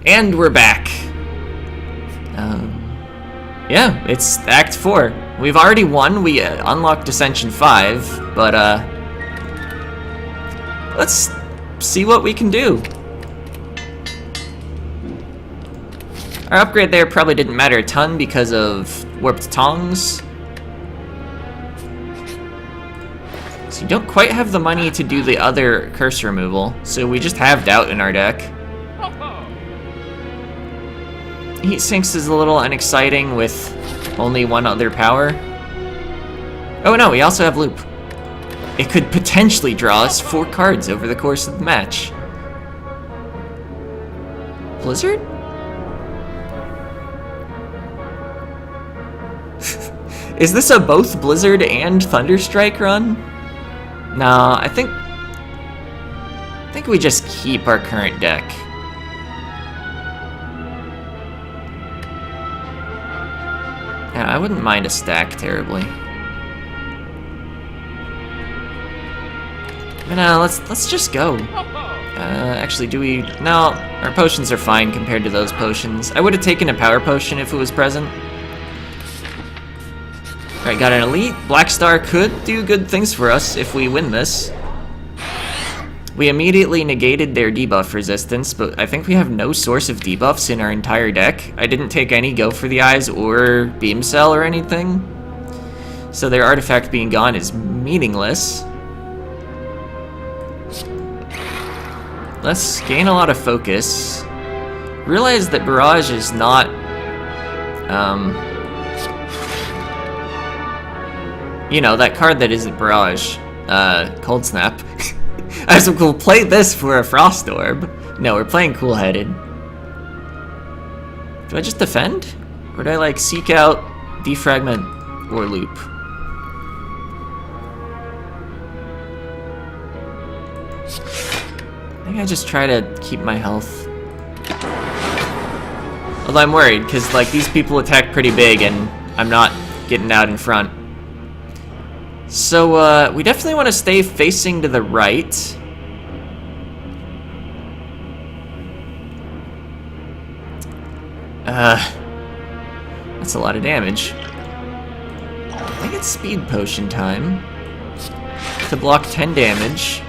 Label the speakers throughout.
Speaker 1: And we're back. Yeah, it's Act 4. We've already won. We unlocked Ascension 5, but let's see what we can do. Our upgrade there probably didn't matter a ton because of warped tongs. So you don't quite have the money to do the other curse removal, so we just have Doubt in our deck. Heat Sinks is a little unexciting with only one other power. Oh no, we also have Loop. It could potentially draw us 4 cards over the course of the match. Blizzard? Is this a both Blizzard and Thunderstrike run? No, I think we just keep our current deck. Yeah, I wouldn't mind a stack terribly. But no, let's just go. Actually, do we? No, our potions are fine compared to those potions. I would have taken a power potion if it was present. Alright, got an elite. Black Star could do good things for us if we win this. We immediately negated their debuff resistance, but I think we have no source of debuffs in our entire deck. I didn't take any Go for the Eyes or Beam Cell or anything. So their artifact being gone is meaningless. Let's gain a lot of focus. Realize that Barrage is not... you know, that card that isn't Barrage. Cold Snap. I was like, we'll play this for a Frost Orb. No, we're playing Cool-Headed. Do I just defend? Or do I, like, seek out, defragment, or loop? I think I just try to keep my health. Although I'm worried, because, like, these people attack pretty big, and I'm not getting out in front. So, we definitely want to stay facing to the right. That's a lot of damage. I think it's Speed Potion time. To block 10 damage.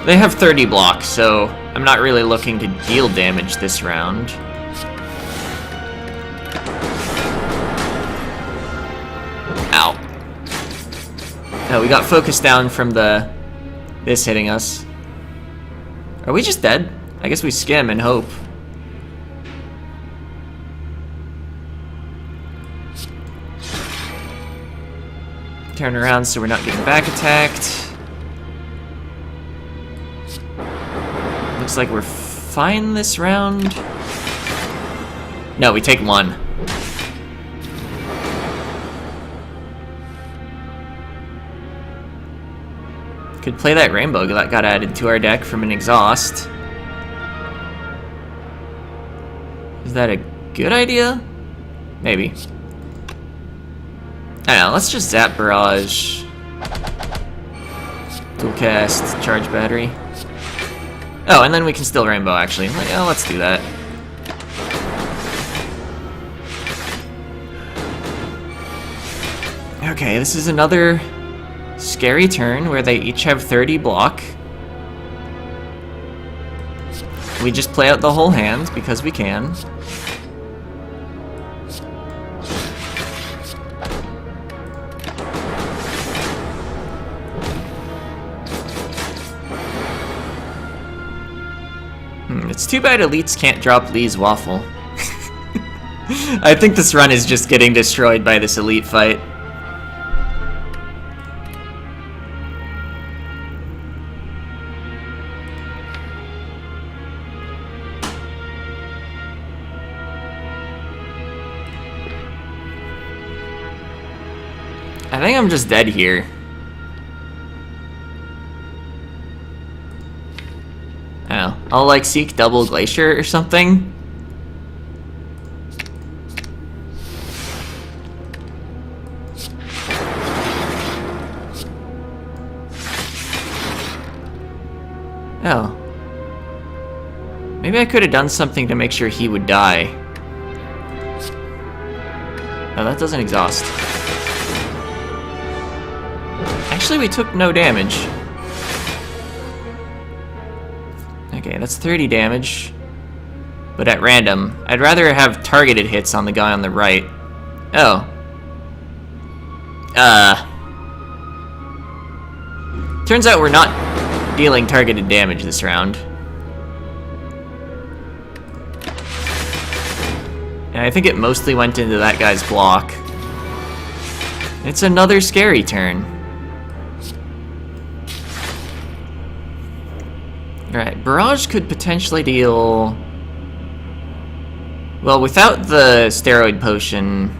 Speaker 1: They have 30 blocks, so I'm not really looking to deal damage this round. Ow. No, we got focused down from this hitting us. Are we just dead? I guess we skim and hope. Turn around so we're not getting back attacked. Looks like we're fine this round. No, we take 1. Could play that rainbow that got added to our deck from an exhaust. Is that a good idea? Maybe. I don't know, let's just zap Barrage. Dual cast, charge battery. Oh, and then we can still rainbow actually. Yeah, let's do that. Okay, this is another scary turn where they each have 30 block. We just play out the whole hand because we can. It's too bad elites can't drop Lee's Waffle. I think this run is just getting destroyed by this elite fight. I think I'm just dead here. I don't know. I'll like seek double Glacier or something. Oh. Maybe I could have done something to make sure he would die. Oh, that doesn't exhaust. Actually, we took no damage. Okay, that's 30 damage. But at random. I'd rather have targeted hits on the guy on the right. Oh. Turns out we're not dealing targeted damage this round. And I think it mostly went into that guy's block. It's another scary turn. Alright, Barrage could potentially deal... Well, without the steroid potion...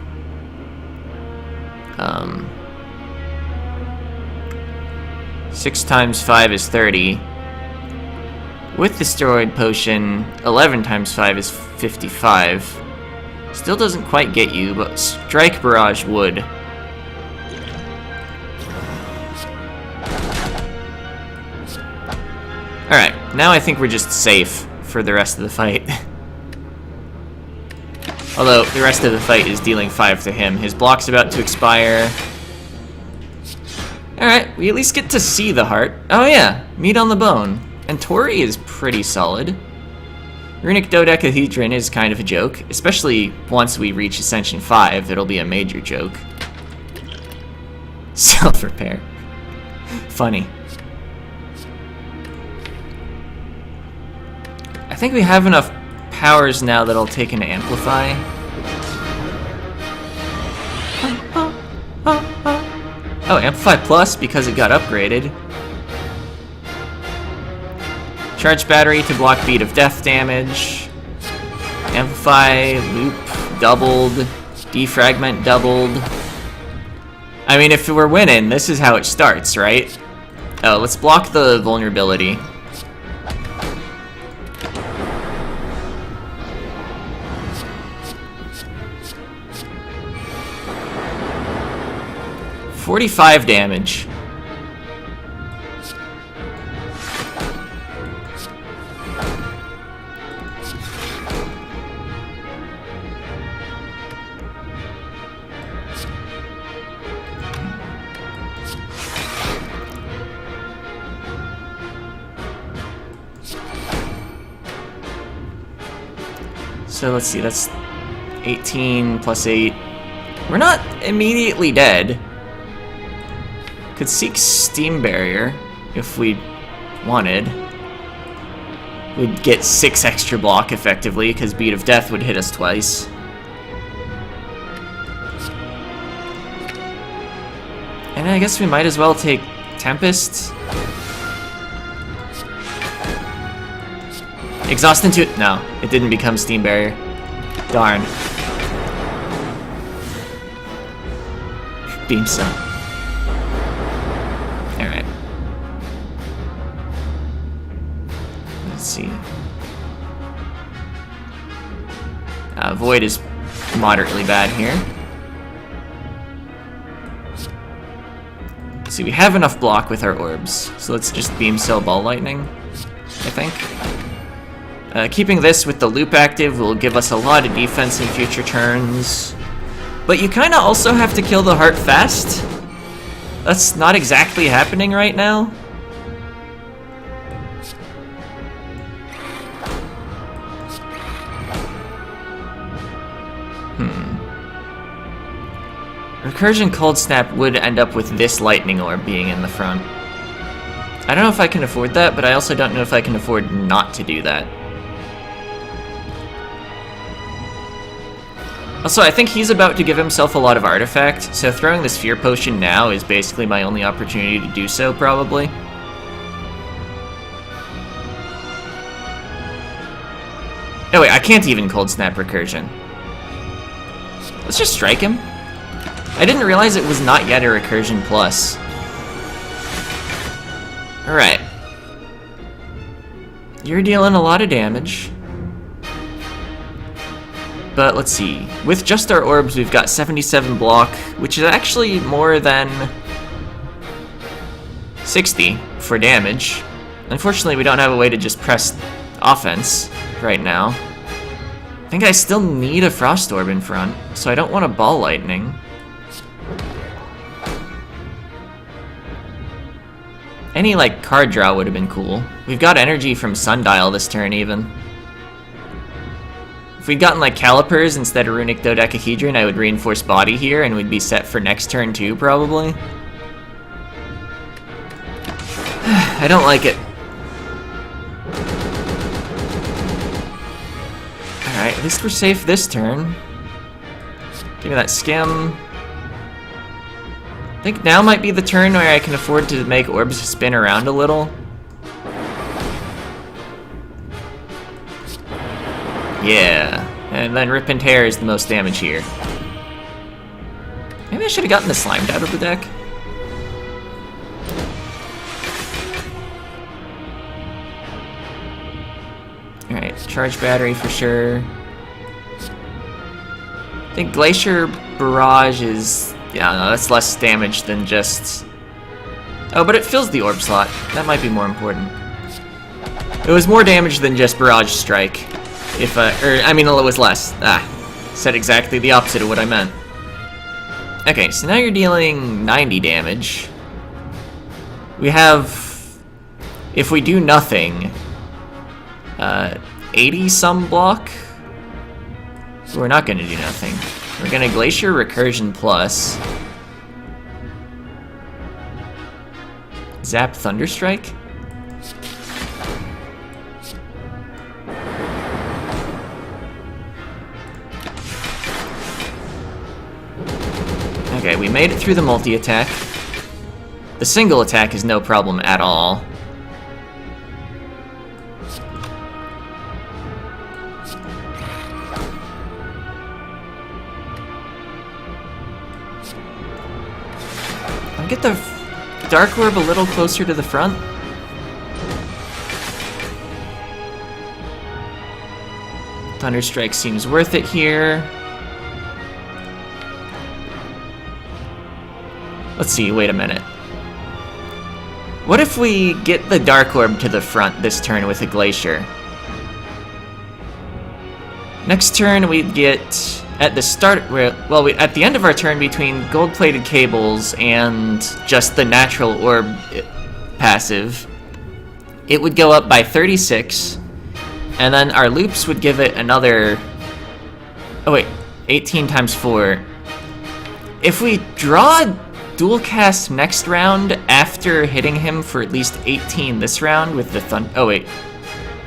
Speaker 1: 6 times 5 is 30. With the steroid potion, 11 times 5 is 55. Still doesn't quite get you, but Strike Barrage would. Alright, now I think we're just safe for the rest of the fight. Although, the rest of the fight is dealing 5 to him. His block's about to expire. Alright, we at least get to see the heart. Oh yeah, meat on the bone. And Tori is pretty solid. Runic Dodecahedron is kind of a joke, especially once we reach Ascension 5, it'll be a major joke. Self-repair. Funny. I think we have enough powers now that I'll take an Amplify. Oh, Amplify Plus because it got upgraded. Charge Battery to block Beat of Death damage. Amplify, Loop doubled. Defragment doubled. I mean, if we're winning, this is how it starts, right? Oh, let's block the vulnerability. $45 damage. So let's see, that's 18 plus 8. We're not immediately dead. Could seek Steam Barrier if we wanted. We'd get 6 extra block effectively, because Beat of Death would hit us twice. And I guess we might as well take Tempest. Exhaust into it? No, it didn't become Steam Barrier. Darn. Beam Cell. Alright. Let's see. Void is moderately bad here. Let's see, we have enough block with our orbs, so let's just Beam Cell Ball Lightning, I think. Keeping this with the loop active will give us a lot of defense in future turns. But you kinda also have to kill the heart fast. That's not exactly happening right now. Recursion Cold Snap would end up with this lightning orb being in the front. I don't know if I can afford that, but I also don't know if I can afford not to do that. Also, I think he's about to give himself a lot of artifact, so throwing this Fear Potion now is basically my only opportunity to do so, probably. Oh wait, I can't even Cold Snap Recursion. Let's just strike him. I didn't realize it was not yet a Recursion Plus. Alright. You're dealing a lot of damage. But let's see. With just our orbs, we've got 77 block, which is actually more than 60 for damage. Unfortunately, we don't have a way to just press offense right now. I think I still need a Frost Orb in front, so I don't want a Ball Lightning. Any, like, card draw would have been cool. We've got energy from Sundial this turn, even. If we'd gotten, like, Calipers instead of Runic Dodecahedron, I would reinforce Body here, and we'd be set for next turn, too, probably. I don't like it. Alright, at least we're safe this turn. Give me that Skim. I think now might be the turn where I can afford to make orbs spin around a little. Yeah, and then Rip and Tear is the most damage here. Maybe I should have gotten the Slimed out of the deck. Alright, charge battery for sure. I think Glacier Barrage is... yeah, no, that's less damage than just... oh, but it fills the orb slot. That might be more important. It was more damage than just Barrage Strike. If, I mean, it was less. Said exactly the opposite of what I meant. Okay, so now you're dealing 90 damage. We have... if we do nothing... 80-some block? So we're not gonna do nothing. We're gonna Glacier Recursion Plus. Zap Thunderstrike? Okay, we made it through the multi-attack. The single attack is no problem at all. Get the Dark Orb a little closer to the front. Thunderstrike seems worth it here. Let's see, wait a minute. What if we get the Dark Orb to the front this turn with a Glacier? Next turn we'd get... at the start, well, at the end of our turn, between gold-plated cables and just the natural orb passive, it would go up by 36, and then our loops would give it another... oh wait, 18 times 4. If we draw dual cast next round after hitting him for at least 18 this round with the oh wait,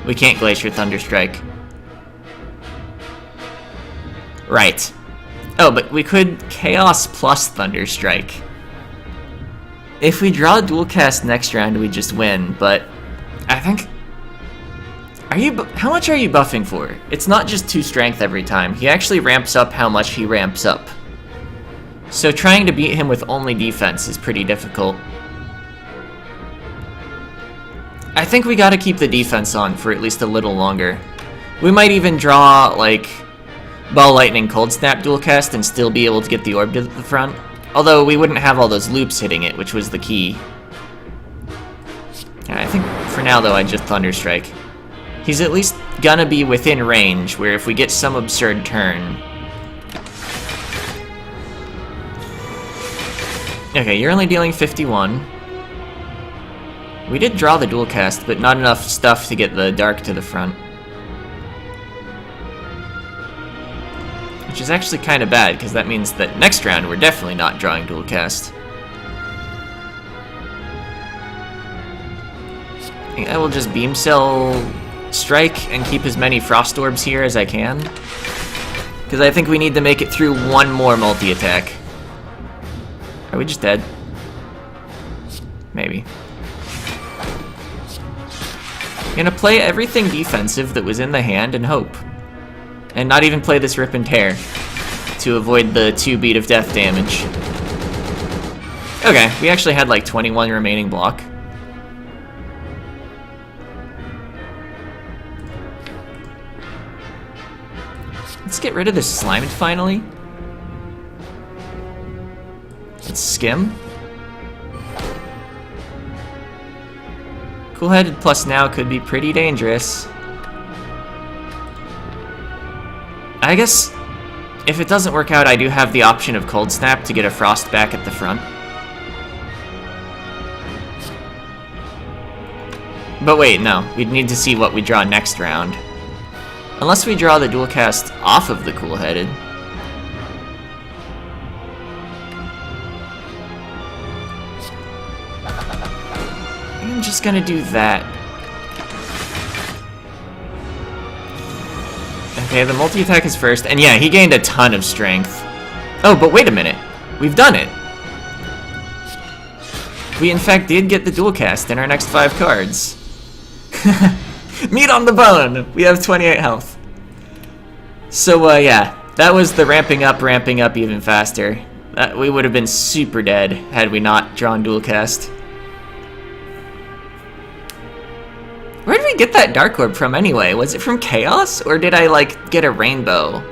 Speaker 1: we can't Glacier Thunderstrike. Right. Oh, but we could Chaos plus Thunderstrike. If we draw dual cast next round, we just win, but I think... how much are you buffing for? It's not just 2 strength every time. He actually ramps up how much he ramps up. So trying to beat him with only defense is pretty difficult. I think we gotta keep the defense on for at least a little longer. We might even draw, like... Ball Lightning Cold Snap dual cast and still be able to get the orb to the front. Although we wouldn't have all those loops hitting it, which was the key. Yeah, I think for now though I'd just Thunderstrike. He's at least gonna be within range, where if we get some absurd turn... okay, you're only dealing 51. We did draw the dual cast, but not enough stuff to get the Dark to the front. Which is actually kind of bad, because that means that next round we're definitely not drawing dual cast. I will just Beam Cell Strike and keep as many Frost Orbs here as I can. Because I think we need to make it through one more multi-attack. Are we just dead? Maybe. I'm gonna play everything defensive that was in the hand and hope. And not even play this Rip and Tear to avoid the 2 Beat of Death damage. Okay, we actually had like 21 remaining block. Let's get rid of this Slimed finally. Let's Skim. Cool-headed plus now could be pretty dangerous. I guess if it doesn't work out, I do have the option of Cold Snap to get a Frost back at the front. But wait, no. We'd need to see what we draw next round. Unless we draw the dual cast off of the Cool-headed. I'm just gonna do that. Okay, the multi-attack is first, and yeah, he gained a ton of strength. Oh, but wait a minute. We've done it. We in fact did get the dual cast in our next 5 cards. Meat on the bone! We have 28 health. So, yeah, that was the ramping up even faster. We would have been super dead had we not drawn dual cast. Where did we get that Dark Orb from anyway? Was it from Chaos, or did I, like, get a rainbow?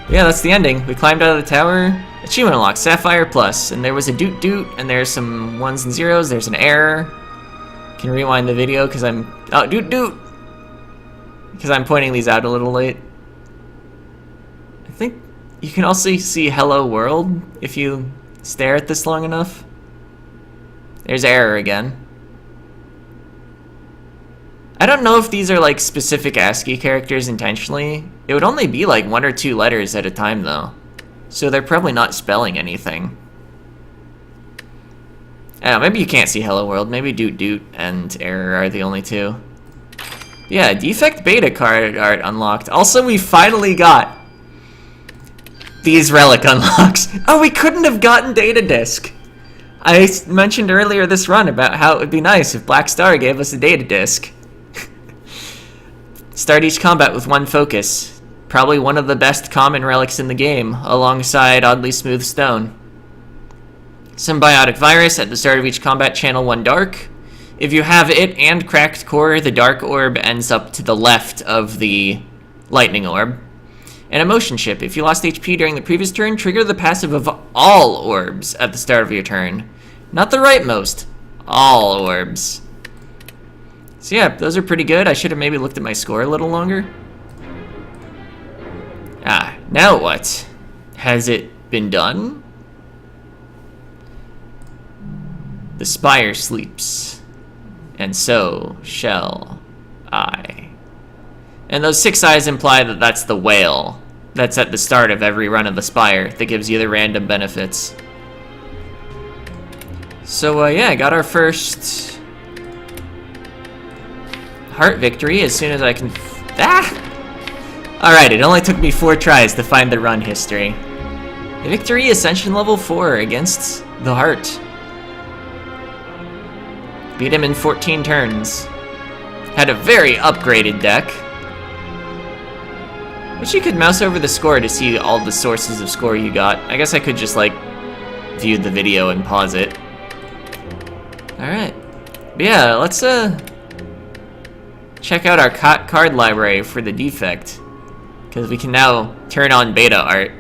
Speaker 1: Yeah, that's the ending. We climbed out of the tower. Achievement unlocked, Sapphire Plus. And there was a doot doot, and there's some 1s and 0s. There's an error. Can rewind the video, because I'm... Oh, doot doot! Because I'm pointing these out a little late. I think you can also see Hello World if you stare at this long enough. There's error again. I don't know if these are like specific ASCII characters intentionally. It would only be like 1 or 2 letters at a time though. So they're probably not spelling anything. I don't know, maybe you can't see Hello World. Maybe Doot Doot and Error are the only 2. Yeah, Defect Beta card art unlocked. Also, we finally got these relic unlocks. Oh, we couldn't have gotten Data Disc. I mentioned earlier this run about how it would be nice if Black Star gave us a Data Disc. Start each combat with 1 focus. Probably one of the best common relics in the game, alongside Oddly Smooth Stone. Symbiotic Virus, at the start of each combat, channel 1 dark. If you have it and Cracked Core, the Dark Orb ends up to the left of the Lightning Orb. An Emotion Chip, if you lost HP during the previous turn, trigger the passive of all orbs at the start of your turn. Not the rightmost, all orbs. So yeah, those are pretty good. I should have maybe looked at my score a little longer. Ah, now what? Has it been done? The Spire sleeps, and so shall I. And those 6 eyes imply that that's the whale that's at the start of every run of the Spire that gives you the random benefits. So yeah, I got our first heart victory as soon as I can... Alright, it only took me 4 tries to find the run history. Victory Ascension level 4 against the Heart. Beat him in 14 turns. Had a very upgraded deck. Wish you could mouse over the score to see all the sources of score you got. I guess I could just, like, view the video and pause it. Alright. But yeah, let's, check out our card library for the defect. Because we can now turn on beta art.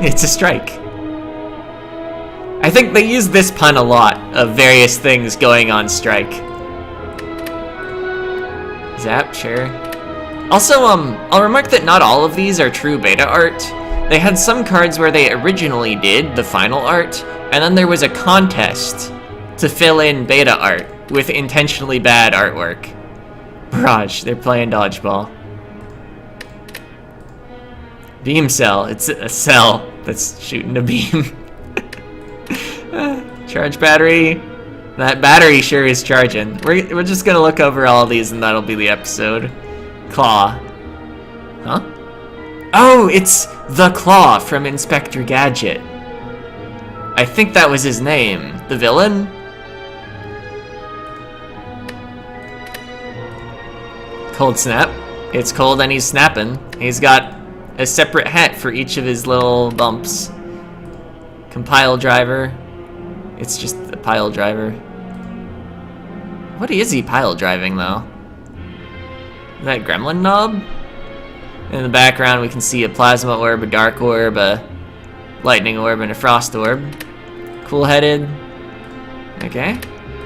Speaker 1: It's a strike. I think they use this pun a lot of various things going on strike. Zap, sure. Also, I'll remark that not all of these are true beta art. They had some cards where they originally did the final art, and then there was a contest to fill in beta art with intentionally bad artwork. Barrage, they're playing dodgeball. Beam cell, it's a cell that's shooting a beam. Charge battery. That battery sure is charging. We're just gonna look over all of these and that'll be the episode. Claw. Huh? Oh, it's the Claw from Inspector Gadget. I think that was his name. The villain? Cold Snap. It's cold and he's snapping. He's got a separate hat for each of his little bumps. Compile driver. It's just a pile driver. What is he pile driving though? Is that gremlin knob? In the background, we can see a plasma orb, a dark orb, a lightning orb, and a frost orb. Cool-headed. Okay.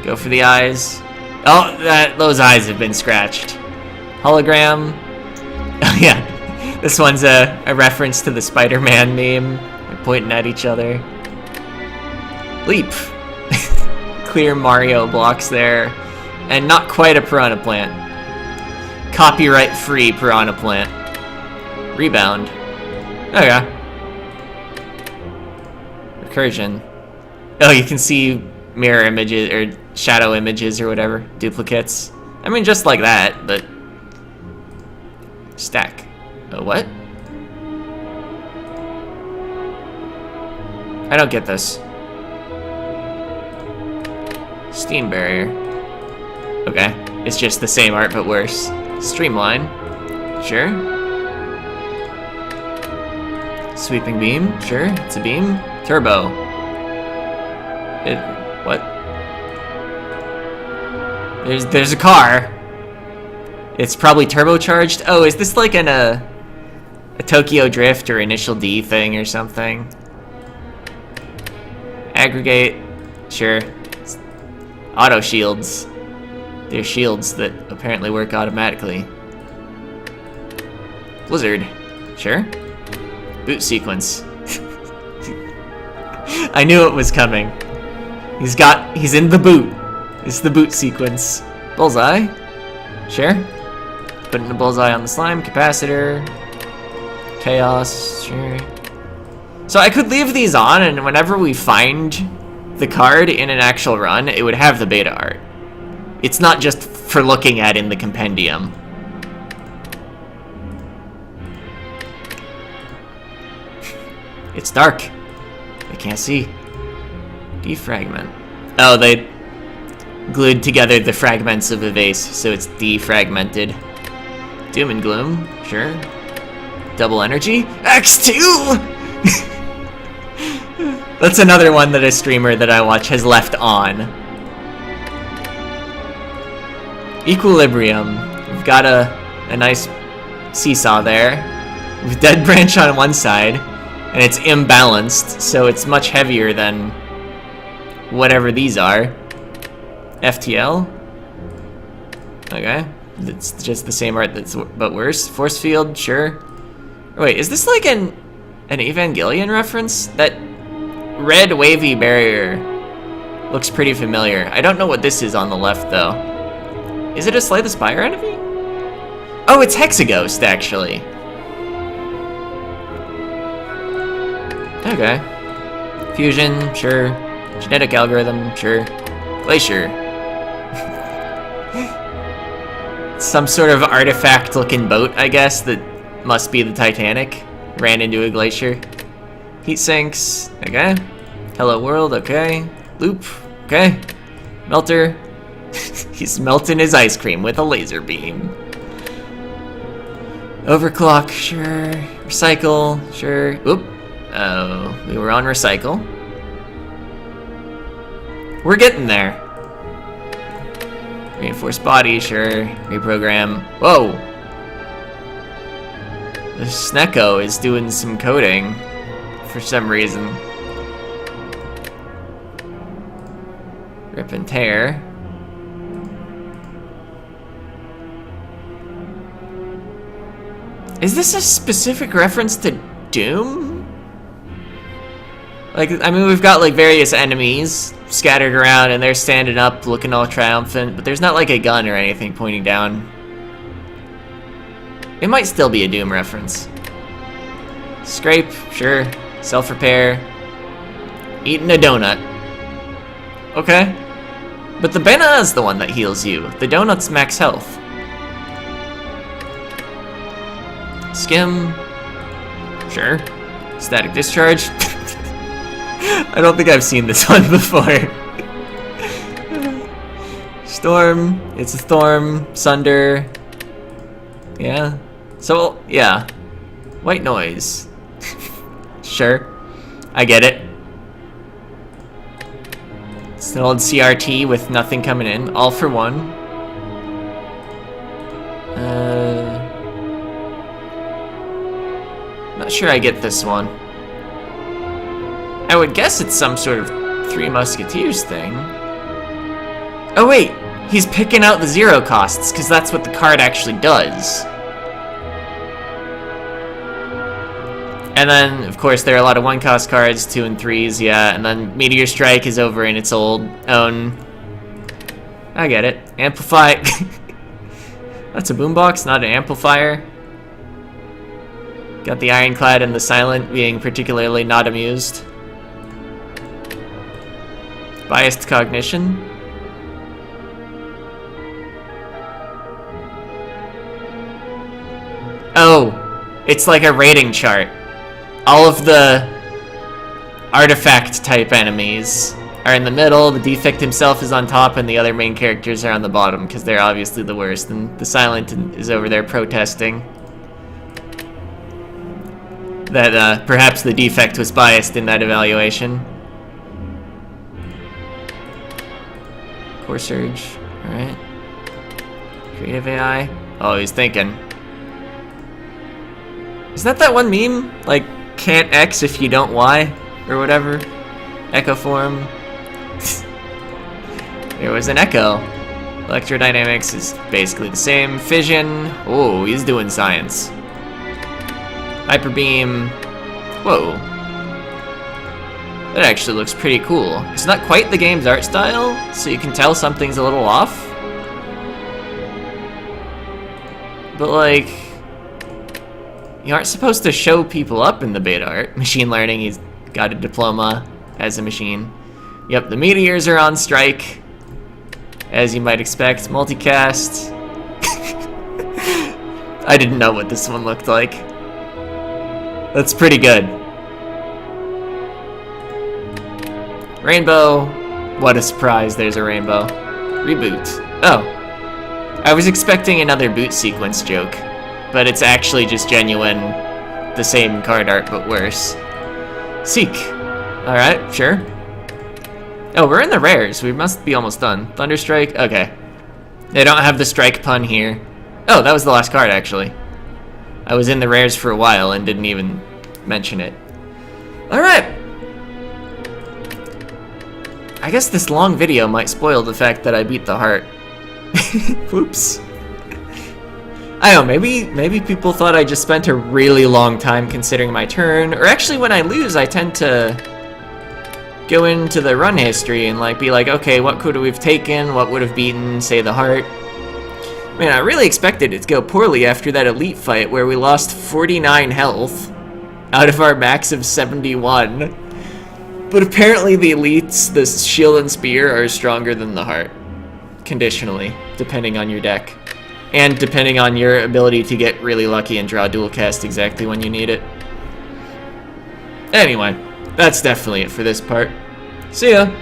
Speaker 1: Go for the eyes. Oh, those eyes have been scratched. Hologram. Oh, yeah. This one's a reference to the Spider-Man meme. They're pointing at each other. Leap. Clear Mario blocks there. And not quite a piranha plant. Copyright-free piranha plant. Rebound. Oh, yeah. Recursion. Oh, you can see mirror images, or shadow images, or whatever. Duplicates. I mean, just like that, but... Stack. Oh, what? I don't get this. Steam barrier. Okay. It's just the same art, but worse. Streamline. Sure. Sweeping beam. Sure. It's a beam. Turbo. What? There's a car. It's probably turbocharged. Oh, is this like a Tokyo Drift or Initial D thing or something? Aggregate. Sure. Auto shields. They're shields that apparently work automatically. Blizzard. Sure. Boot sequence. I knew it was coming. He's in the boot. It's the boot sequence. Bullseye. Sure. Putting a bullseye on the slime. Capacitor. Chaos. Sure. So I could leave these on, and whenever we find the card in an actual run, it would have the beta art. It's not just for looking at in the compendium. It's dark. I can't see. Defragment. Oh, they glued together the fragments of a vase, so it's defragmented. Doom and gloom. Sure. Double energy. X2! That's another one that a streamer that I watch has left on. Equilibrium. We've got a nice seesaw there. With Dead Branch on one side, and it's imbalanced, so it's much heavier than whatever these are. FTL. Okay. It's just the same art but worse. Force field, sure. Wait, is this like an Evangelion reference? That red wavy barrier looks pretty familiar. I don't know what this is on the left, though. Is it a Slay the Spire enemy? Oh, it's Hexaghost, actually. Okay. Fusion, sure. Genetic algorithm, sure. Glacier. Some sort of artifact-looking boat, I guess, that must be the Titanic. Ran into a glacier. Heat sinks, okay. Hello world, okay. Loop, okay. Melter. He's melting his ice cream with a laser beam. Overclock, sure. Recycle, sure. Oop. Oh, we were on recycle. We're getting there. Reinforced body, sure. Reprogram. Whoa! The Snecko is doing some coding for some reason. Rip and tear. Is this a specific reference to Doom? Like, I mean, we've got like various enemies scattered around and they're standing up looking all triumphant, but there's not like a gun or anything pointing down. It might still be a Doom reference. Scrape, sure. Self-repair. Eating a donut. Okay. But the banana is the one that heals you. The donut's max health. Skim. Sure. Static discharge. I don't think I've seen this one before. Storm. It's a storm. Sunder. Yeah. So, yeah. White noise. Sure. I get it. It's an old CRT with nothing coming in. All for one. Not sure I get this one. I would guess it's some sort of Three Musketeers thing. Oh wait, he's picking out the zero costs, because that's what the card actually does. And then, of course, there are a lot of 1-cost cards, 2 and 3s, yeah, and then Meteor Strike is over in its own. I get it. Amplify. That's a boombox, not an amplifier. Got the Ironclad and the Silent being particularly not amused. Biased Cognition. Oh, it's like a rating chart. All of the artifact type enemies are in the middle, the Defect himself is on top, and the other main characters are on the bottom, because they're obviously the worst, and the Silent is over there protesting that perhaps the Defect was biased in that evaluation. Core Surge, alright. Creative AI. Oh, he's thinking. Is that one meme? Like, can't X if you don't Y? Or whatever? Echo form. There was an Echo. Electrodynamics is basically the same. Fission. Oh, he's doing science. Hyper Beam. Whoa. That actually looks pretty cool. It's not quite the game's art style, so you can tell something's a little off. But like, you aren't supposed to show people up in the beta art. Machine learning, he's got a diploma as a machine. Yep, the meteors are on strike, as you might expect. Multicast. I didn't know what this one looked like. That's pretty good. Rainbow. What a surprise, there's a rainbow. Reboot. Oh. I was expecting another boot sequence joke, but it's actually just genuine, the same card art, but worse. Seek. Alright, sure. Oh, we're in the rares. We must be almost done. Thunderstrike. Okay. They don't have the strike pun here. Oh, that was the last card, actually. I was in the rares for a while and didn't even mention it. Alright. I guess this long video might spoil the fact that I beat the heart. Whoops. I don't know, maybe people thought I just spent a really long time considering my turn, or actually when I lose I tend to go into the run history and like be like, okay, what could we've taken, what would have beaten, say, the heart. Man, I really expected it to go poorly after that elite fight where we lost 49 health out of our max of 71. But apparently the elites, the shield and spear, are stronger than the heart. Conditionally, depending on your deck. And depending on your ability to get really lucky and draw dual cast exactly when you need it. Anyway, that's definitely it for this part. See ya!